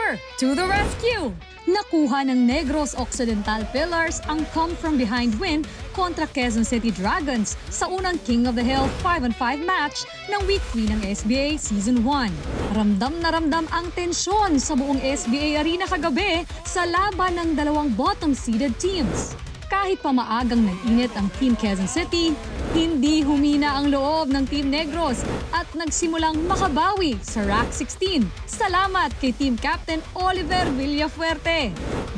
Oliver to the rescue! Nakuha ng Negros Occidental Pillars ang come-from-behind win kontra Quezon City Dragons sa unang King of the Hill 5-5 match ng Week 3 ng SBA Season 1. Ramdam na ramdam ang tensyon sa buong SBA Arena kagabi sa laban ng dalawang bottom-seeded teams. Kahit pa maagang nag-init ang Team Quezon City, hindi humina ang loob ng Team Negros at nagsimulang makabawi sa Rack 16. Salamat kay Team Captain Oliver Villafuerte.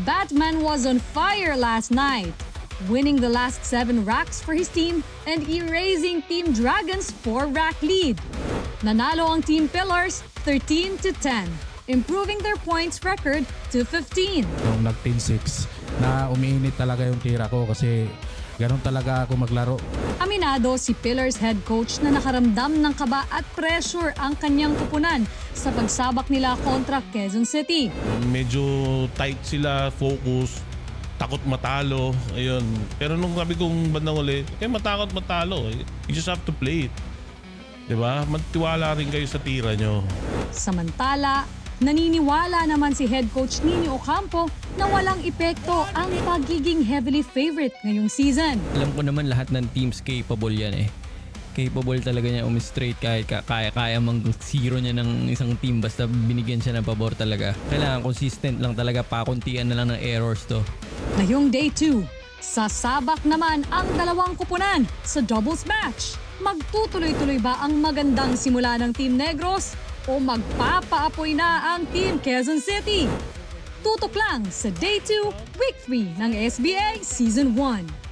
Batman was on fire last night, winning the last 7 racks for his team and erasing Team Dragon's 4-rack lead. Nanalo ang Team Pillars 13-10, improving their points record to 15. Nung nag-10-6, na umiinit talaga yung tira ko kasi ganun talaga ako maglaro. Aminado si Pillars head coach na nakaramdam ng kaba at pressure ang kanyang kupunan sa pagsabak nila kontra Quezon City. Medyo tight sila, focus, takot matalo, ayun. Pero nung sabi kong bandang uli, matakot matalo. You just have to play it. Diba? Magtiwala rin kayo sa tira nyo. Samantala, naniniwala naman si head coach Nino Ocampo na walang epekto ang pagiging heavily favorite ngayong season. Alam ko naman lahat ng teams capable yan eh. Capable talaga niya umi-straight kahit kaya mang zero niya ng isang team basta binigyan siya ng pabor talaga. Kailangan consistent lang talaga, pakuntian na lang ng errors to. Ngayong day 2, sasabak naman ang dalawang kupunan sa doubles match. Magtutuloy-tuloy ba ang magandang simula ng Team Negros o magpapaapoy na ang Team Quezon City? Tutok lang sa Day 2, Week 3 ng SBA Season 1.